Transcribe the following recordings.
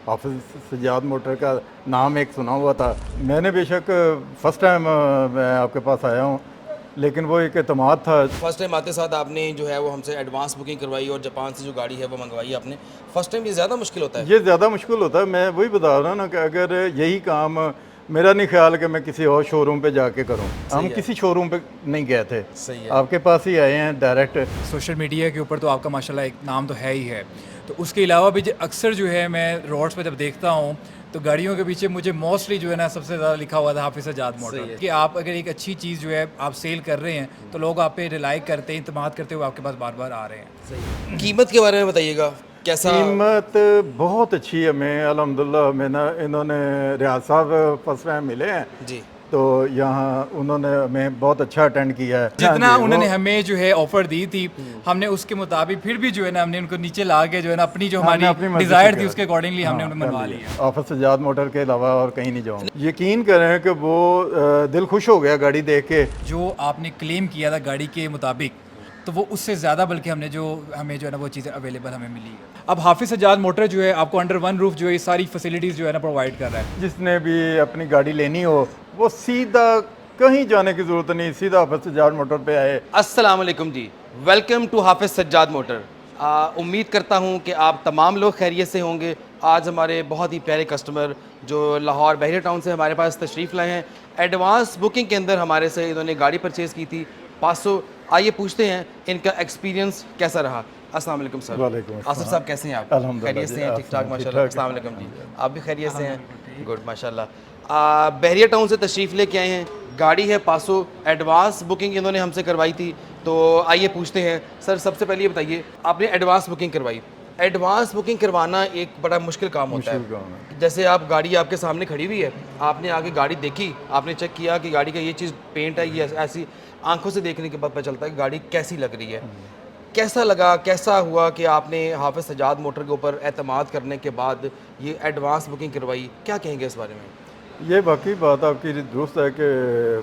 हाफिज़ सज्जाद मोटर का नाम एक सुना हुआ था। मैंने बेशक फ़र्स्ट टाइम मैं आपके पास आया हूँ, लेकिन वो एक एतमाद था। फर्स्ट टाइम आते साथ आपने जो है वो हमसे एडवांस बुकिंग करवाई और जापान से जो गाड़ी है वो मंगवाई आपने। फर्स्ट टाइम ये ज़्यादा मुश्किल होता है। ये ज़्यादा मुश्किल होता है। मैं वही बता रहा हूँ ना कि अगर यही काम, मेरा नहीं ख्याल कि मैं किसी और शोरूम पे जाके करूँ। हम सही है। किसी शोरूम पे नहीं गए थे, सही है। आपके पास ही आए हैं डायरेक्ट। सोशल मीडिया के ऊपर तो आपका माशाल्लाह एक नाम तो है ही है। तो उसके अलावा भी अक्सर जो है मैं रोड्स पे जब देखता हूँ तो गाड़ियों के पीछे मुझे मोस्टली जो है ना सबसे ज़्यादा लिखा हुआ था हाफिज़ सज्जाद सही है। मोटर कि आप अगर एक अच्छी चीज़ जो है आप सेल कर रहे हैं तो लोग आप पे रिलाई करते हैं, इत्मीनान करते हुए आपके पास बार बार आ रहे हैं। सही। कीमत के बारे में बताइएगा कैसा। कीमत बहुत अच्छी है। हमें अल्हम्दुलिल्लाह में ना इन्होंने रियाज साहब फर्स्ट टाइम मिले हैं, जी। तो यहाँ उन्होंने हमें बहुत अच्छा अटेंड किया है। जितना हाँ जी, उन्होंने वो- हमें जो है ऑफर दी थी हमने उसके मुताबिक फिर भी जो है ना हमने उनको नीचे ला के जो है ना अपनी जो हमने हमारी अपनी मर्जी से डिज़ायर थी किया। उसके अकॉर्डिंगली हमने हाँ, उन्हें कर मनवा लिया। लिया। हाफिज़ सज्जाद मोटर के अलावा और कहीं नहीं जाऊँ। यकीन करें कि वो दिल खुश हो गया गाड़ी देख के। जो आपने क्लेम किया था गाड़ी के मुताबिक तो वो उससे ज़्यादा बल्कि हमने जो हमें जो है ना वो चीज़ें अवेलेबल हमें मिली है। अब हाफिज़ सज्जाद मोटर जो है आपको अंडर वन रूफ जो है ये सारी फैसिलिटीज़ जो है ना प्रोवाइड कर रहा है। जिसने भी अपनी गाड़ी लेनी हो वो सीधा, कहीं जाने की ज़रूरत नहीं, सीधा हाफिज़ सज्जाद मोटर पे आए। अस्सलाम वालेकुम जी। वेलकम टू हाफिज़ सज्जाद मोटर। उम्मीद करता हूँ कि आप तमाम लोग खैरियत से होंगे। आज हमारे बहुत ही प्यारे कस्टमर जो लाहौर बहरिया टाउन से हमारे पास तशरीफ़ लाए हैं, एडवांस बुकिंग के अंदर हमारे से इन्होंने गाड़ी परचेज़ की थी 500। आइए पूछते हैं इनका एक्सपीरियंस कैसा रहा। अस्सलाम वालेकुम सर। वालेकुम अस्सलाम। आसिफ साहब कैसे हैं आप? अल्हम्दुलिल्लाह खैरियत जी, से हैं? आप ठीक ठाक सुनाएं, माशाल्लाह। ठीक-ठाक? अस्सलाम वालेकुम जी। आप भी खैरियत से हैं? गुड माशाल्लाह। बहरिया टाउन से तशरीफ़ लेके आए हैं, गाड़ी है 500, एडवांस बुकिंग इन्होंने हमसे करवाई थी। तो आइए पूछते हैं सर, सबसे पहले ये बताइए आपने एडवांस बुकिंग करवाई। एडवांस बुकिंग करवाना एक बड़ा मुश्किल काम होता मुश्किल है। काम है। जैसे आप गाड़ी आपके सामने खड़ी हुई है, आपने आगे गाड़ी देखी, आपने चेक किया कि गाड़ी का ये चीज़ पेंट है, ये ऐसी आंखों से देखने के बाद पता चलता है कि गाड़ी कैसी लग रही है। कैसा लगा, कैसा हुआ कि आपने हाफिज़ सज्जाद मोटर के ऊपर एतमाद करने के बाद ये एडवांस बुकिंग करवाई? क्या कहेंगे इस बारे में? ये बाकी बात आपकी दुरुस्त है कि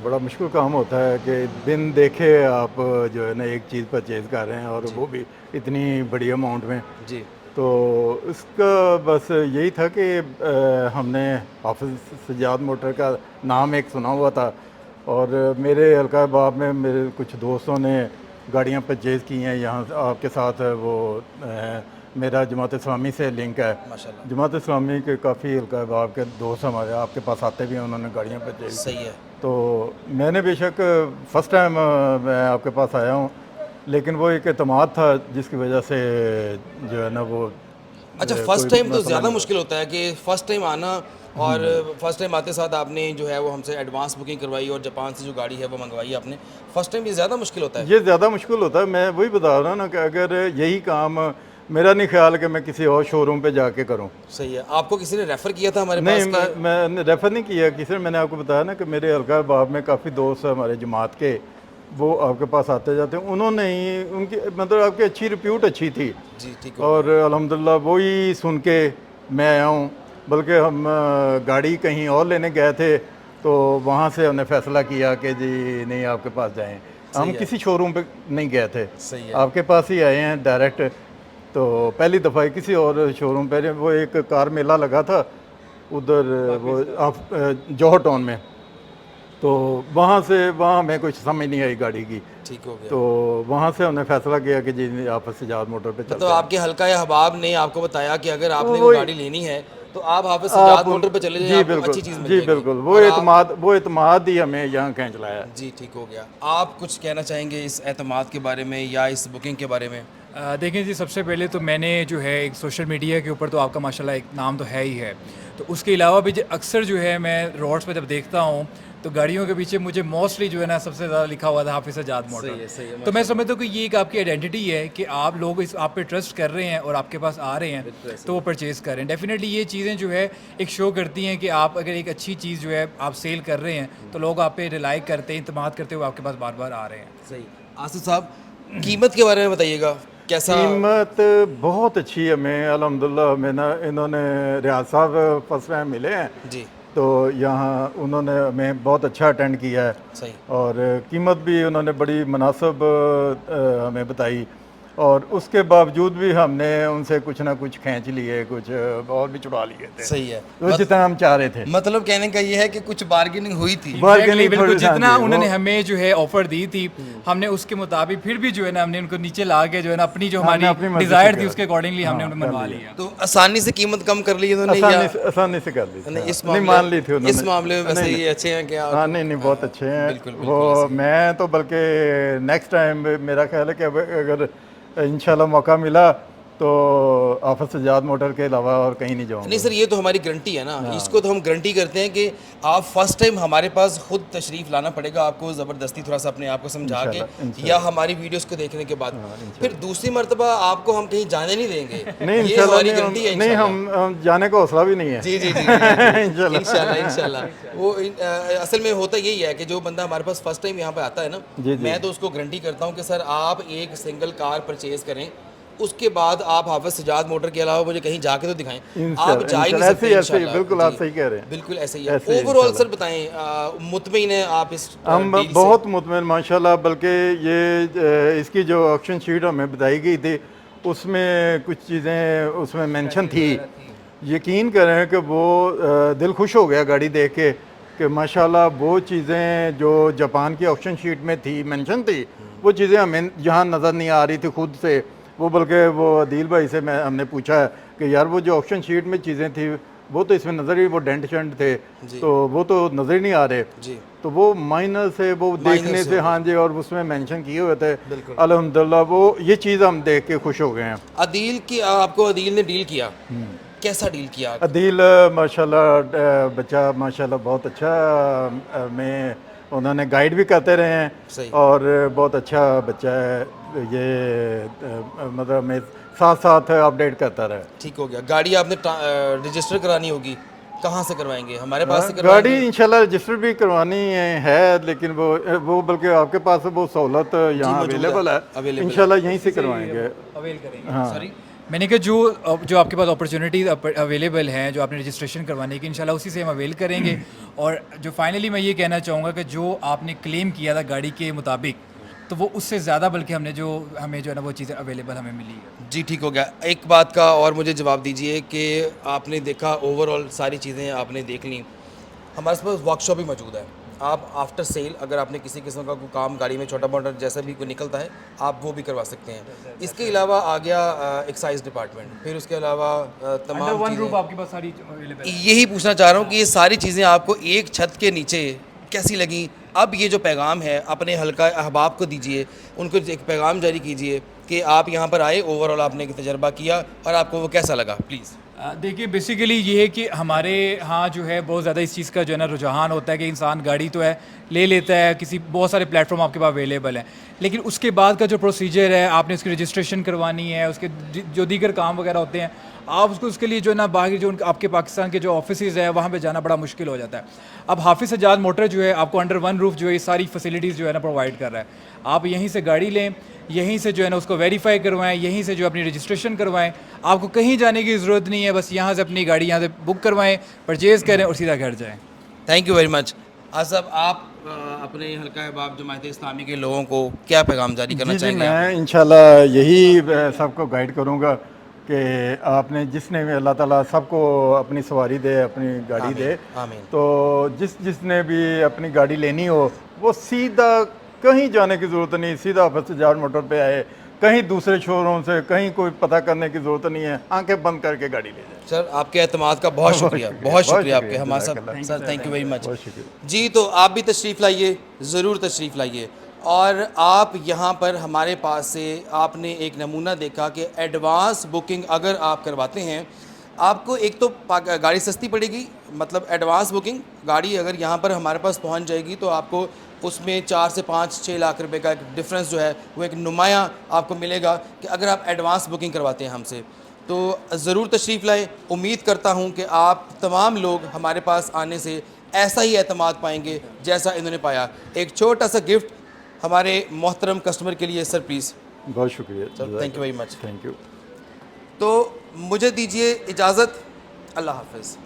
बड़ा मुश्किल काम होता है कि बिन देखे आप जो है ना एक चीज़ परचेज़ कर रहे हैं, और वो भी इतनी बड़ी अमाउंट में। जी। तो इसका बस यही था कि हमने हाफिज़ सज्जाद मोटर का नाम एक सुना हुआ था, और मेरे हल्का बाब में मेरे कुछ दोस्तों ने गाड़ियाँ परचेज़ की हैं यहाँ से। आपके साथ वो मेरा जमात इस्लामी से लिंक है। माशाल्लाह। जमात इस्लामी के काफ़ी हल्का बाब के दोस्त हमारे आपके पास आते भी हैं, उन्होंने गाड़ियाँ परचेज़ की। सही है। तो मैंने बेशक फ़र्स्ट टाइम मैं आपके पास आया हूँ, लेकिन वो एक एतमाद था जिसकी वजह से जो है ना वो अच्छा, कोई फर्स्ट टाइम तो मसला ज़्यादा नहीं मुश्किल होता है कि फ़र्स्ट टाइम आना, और फर्स्ट टाइम आते साथ आपने जो है वो हमसे एडवांस बुकिंग करवाई और जापान से जो गाड़ी है वो मंगवाई आपने। फर्स्ट टाइम ये ज़्यादा मुश्किल होता है। ये ज़्यादा मुश्किल होता है। मैं वही बता रहा हूँ ना कि अगर यही काम, मेरा नहीं ख्याल कि मैं किसी और शोरूम पे जाके करूँ। सही है। आपको किसी ने रेफ़र किया था हमारे नहीं, पास के? मैं रेफ़र नहीं किया किसी ने। मैंने आपको बताया ना कि मेरे हल्का बाब में काफ़ी दोस्त हैं हमारे जमात के, वो आपके पास आते जाते हैं। उन्होंने ही, उनकी मतलब आपकी अच्छी रिप्यूट अच्छी थी, जी, ठीक हो और अल्हम्दुलिल्लाह वही सुन के मैं आया हूँ। बल्कि हम गाड़ी कहीं और लेने गए थे, तो वहाँ से हमने फ़ैसला किया कि जी नहीं, आपके पास जाएं। हम सही है। किसी शोरूम पे नहीं गए थे, सही है। आपके पास ही आए हैं डायरेक्ट। तो पहली दफ़ा ही किसी और शोरूम पे, वो एक कार मेला लगा था उधर, वो आप जौहर टाउन में, तो वहाँ हमें कुछ समझ नहीं आई गाड़ी की। ठीक हो गया। तो वहाँ से हमने फ़ैसला किया कि जी आप सज्जाद मोटर पे चलते मतलब हैं। आपके हल्का या हबाब ने आपको बताया कि अगर आपने वो वो गाड़ी लेनी है तो आप हाफिज़ सज्जाद मोटर पे चले जाएं, जी आपको बिल्कुल, अच्छी चीज़ मिल जी जाएगी। बिल्कुल, और आप वो एतमाद ही हमें यहाँ खींच लाया। जी, ठीक हो गया। आप कुछ कहना चाहेंगे इस एतमाद के बारे में या इस बुकिंग के बारे में? देखें जी, सबसे पहले तो मैंने जो है एक सोशल मीडिया के ऊपर तो आपका माशाल्लाह एक नाम तो है ही है। तो उसके अलावा भी अक्सर जो है मैं रोड्स पे जब देखता हूँ तो गाड़ियों के पीछे मुझे मोस्टली जो है ना सबसे ज़्यादा लिखा हुआ था हाफिज़ सज्जाद सही है, मोटर। सही है, तो मैं समझता हूँ कि ये एक आपकी आइडेंटिटी है कि आप लोग इस आप पे ट्रस्ट कर रहे हैं और आपके पास आ रहे हैं बिल्कुल ऐसे तो वो परचेज़ कर रहे हैं। डेफिनेटली ये चीज़ें जो है एक शो करती हैं कि आप अगर एक अच्छी चीज़ जो है आप सेल कर रहे हैं तो लोग आप पे रिलाई करते हैं, इत्मीनान करते हुए आपके पास बार बार आ रहे हैं। सही। आसिफ साहब, कीमत के बारे में बताइएगा कैसा? कीमत बहुत अच्छी है। हमें अल्हम्दुलिल्लाह में ना इन्होंने रियाज साहब फर्स्ट टाइम मिले हैं, जी। तो यहाँ उन्होंने हमें बहुत अच्छा अटेंड किया है, सही। और कीमत भी उन्होंने बड़ी मुनासिब हमें बताई। और उसके बावजूद भी हमने उनसे कुछ ना कुछ खींच लिए, कुछ और भी चुरा लिए थे। सही है। तो जितना हम चाह रहे थे। मतलब कहने का ये है कि कुछ बार्गेनिंग हुई थी। बार्गेनिंग बिल्कुल, थोड़ी- हाँ जितना जी, उन्होंने वो- हमें जो है ऑफर दी थी, हमने उसके मुताबिक फिर भी जो है ना हमने उनको नीचे ला के जो है ना अपनी जो हमने हमारी अपनी मर्जी से डिजायर थी किया। उसके अकॉर्डिंगली हमने हाँ, उन्हें कर मनवा लिया। लिया। तो आसानी से कीमत कम कर ली उन्होंने आसानी से कर ली थी। नहीं, इस नहीं, मामले मान ली थी उन्होंने। इस मामले में वैसे नहीं, ये अच्छे हैं कि आप हाँ नहीं बहुत अच्छे हैं। बिल्कुल, बिल्कुल वो ऐसे ही। मैं तो बल्कि नेक्स्ट टाइम मेरा ख्याल है कि अगर इंशाल्लाह मौका मिला तो आफत सज्जाद मोटर के अलावा और कहीं नहीं जाऊँगा। नहीं सर, ये तो हमारी गारंटी है ना, इसको तो हम गारंटी करते हैं कि आप फर्स्ट टाइम हमारे पास खुद तशरीफ़ लाना पड़ेगा आपको, ज़बरदस्ती थोड़ा सा अपने आप को समझा के, इंशाल्लाह। या हमारी वीडियोस को देखने के बाद फिर दूसरी मरतबा आपको हम कहीं जाने नहीं देंगे। नहीं ये इंशाल्लाह हमारी नहीं, गारंटी है। नहीं हम जाने का हौसला भी नहीं है। जी जी जी इंशाल्लाह। इंशाल्लाह इंशाल्लाह। वो असल में होता यही है कि जो बंदा हमारे पास फर्स्ट टाइम यहाँ पे आता है ना, जी, जी। मैं तो उसको गारंटी करता हूँ कि सर आप एक सिंगल कार परचेज करें, उसके बाद आप हाफिज सज्जाद मोटर के अलावा मुझे कहीं जाके तो दिखाएं। आप जा ही नहीं सकते। ऐसे ही इंशाल्लाह। बिल्कुल आप जी, सही कह रहे हैं। बिल्कुल ऐसे ही ऐसे ही है। ओवरऑल इंशाल्लाह। सर बताएं, मुतमईन है आप इस हम डील से? बहुत मुतमईन माशाल्लाह, बल्कि ये इसकी जो ऑक्शन शीट हमें बताई गई थी उसमें कुछ चीज़ें उसमें मेंशन थी। यकीन करें कि वो दिल खुश हो गया गाड़ी देख के कि माशाल्लाह वो चीज़ें जो जापान की ऑक्शन शीट में थी मेंशन थी, वो चीज़ें हमें यहाँ नज़र नहीं आ रही थी खुद से। वो बल्कि वो अदील भाई से हमने पूछा कि यार वो जो ऑक्शन शीट में चीज़ें थी वो तो इसमें नज़र ही, वो डेंट शेंट थे तो वो तो नज़र ही नहीं आ रहे। जी। तो वो माइनर से वो देखने से, हाँ जी, और उसमें मेंशन किए हुए थे। बिल्कुल। अल्हम्दुलिल्लाह वो ये चीज़ हम देख के खुश हो गए हैं। अदील की आपको अदील ने डील किया, कैसा डील किया? अदील माशाल्लाह बच्चा माशाल्लाह बहुत अच्छा, में उन्होंने गाइड भी करते रहे हैं। सही। और बहुत अच्छा बच्चा है ये, मतलब मैं साथ साथ अपडेट करता रहा। ठीक हो गया। गाड़ी आपने रजिस्टर करानी होगी, कहाँ से करवाएंगे? हमारे पास से गाड़ी करवाएंगे? इंशाल्लाह रजिस्टर भी करवानी है, लेकिन वो बल्कि आपके पास वो सहूलत यहाँ मौजूद है, अवेलेबल है। available है। इंशाल्लाह यहीं से करवाएंगे। अवेल करेंगे। हाँ। सॉरी। मैंने कहा जो आपके पास अपॉर्चुनिटीज़ अवेलेबल हैं, जो आपने रजिस्ट्रेशन करवाने की, इंशाल्लाह उसी से हम अवेल करेंगे। और जो फाइनली मैं ये कहना चाहूँगा कि जो आपने क्लेम किया था गाड़ी के मुताबिक, तो वो उससे ज़्यादा बल्कि हमें जो है ना वो चीज़ें अवेलेबल हमें मिली है। जी ठीक हो गया। एक बात का और मुझे जवाब दीजिए कि आपने देखा, ओवरऑल सारी चीज़ें आपने देख ली, हमारे पास वर्कशॉप भी मौजूद है। आप आफ्टर सेल अगर आपने किसी किस्म का कोई काम गाड़ी में छोटा मोटा जैसा भी कोई निकलता है, आप वो भी करवा सकते हैं। इसके अलावा आ गया एक्साइज डिपार्टमेंट, फिर उसके अलावा तमाम वन चीज़ें। रूफ आपके पास सारी अवेलेबल है। यही पूछना चाह रहा हूँ कि ये सारी चीज़ें आपको एक छत के नीचे कैसी लगी? अब ये जो पैगाम है अपने हल्का अहबाब को दीजिए, उनको एक पैगाम जारी कीजिए कि आप यहाँ पर आए, ओवरऑल आपने एक तजर्बा किया और आपको वो कैसा लगा, प्लीज़। देखिए बेसिकली ये है कि हमारे यहाँ जो है बहुत ज़्यादा इस चीज़ का जो है ना रुझान होता है कि इंसान गाड़ी तो है ले लेता है, किसी बहुत सारे प्लेटफॉर्म आपके पास अवेलेबल हैं, लेकिन उसके बाद का जो प्रोसीजर है, आपने उसकी रजिस्ट्रेशन करवानी है, उसके जो दीगर काम वगैरह होते हैं, आप उसको उसके लिए जो है ना बाहर जो आपके पाकिस्तान के जो ऑफिसेज़ है वहाँ पे जाना बड़ा मुश्किल हो जाता है। अब हाफिज सज्जाद मोटर जो है आपको अंडर वन रूफ जो है ये सारी फैसिलिटीज़ जो है ना प्रोवाइड कर रहा है। आप यहीं से गाड़ी लें, यहीं से जो है ना उसको वेरीफाई करवाएं, यहीं से जो अपनी रजिस्ट्रेशन करवाएं, आपको कहीं जाने की ज़रूरत नहीं है, बस यहाँ से अपनी गाड़ी यहाँ से बुक करवाएं, परचेज़ करें और सीधा घर जाएं। Thank you very much. Asaf, आप अपने हल्का अहबाब जमात इस्लामी के लोगों को क्या पैगाम जारी करना जी जी, चाहेंगे? मैं इंशाल्लाह यही सबको गाइड करूँगा कि आपने जिसने भी अल्लाह ताला सबको अपनी सवारी दे, अपनी गाड़ी दे। आमीन। तो जिसने भी अपनी गाड़ी लेनी हो वो सीधा कहीं जाने की ज़रूरत नहीं, सीधा हाफिज सज्जाद मोटर पे आए, कहीं दूसरे शोरूम से कहीं कोई पता करने की ज़रूरत नहीं है, आंखें बंद करके गाड़ी ले जाए। सर आपके एतमाद का बहुत शुक्रिया, बहुत शुक्रिया आपके शुक्रिया, हमारे जज़ाकल्लाह। साथ। Sir thank you very much. बहुत शुक्रिया। जी, तो आप भी तशरीफ़ लाइए, ज़रूर तशरीफ़ लाइए। और आप यहाँ पर हमारे पास से आपने एक नमूना देखा कि एडवांस बुकिंग अगर आप करवाते हैं, आपको एक तो गाड़ी सस्ती पड़ेगी, मतलब एडवांस बुकिंग गाड़ी अगर यहाँ पर हमारे पास पहुँच जाएगी तो आपको उसमें 4 से 5-6 लाख रुपए का एक डिफरेंस जो है वो एक नुमाया आपको मिलेगा कि अगर आप एडवांस बुकिंग करवाते हैं हमसे। तो ज़रूर तशरीफ़ लाएँ। उम्मीद करता हूँ कि आप तमाम लोग हमारे पास आने से ऐसा ही एतमाद पाएंगे जैसा इन्होंने पाया। एक छोटा सा गिफ्ट हमारे मोहतरम कस्टमर के लिए सर, प्लीज़। बहुत शुक्रिया, thank you very much. Thank you. तो मुझे दीजिए इजाज़त, अल्लाह हाफ़िज़।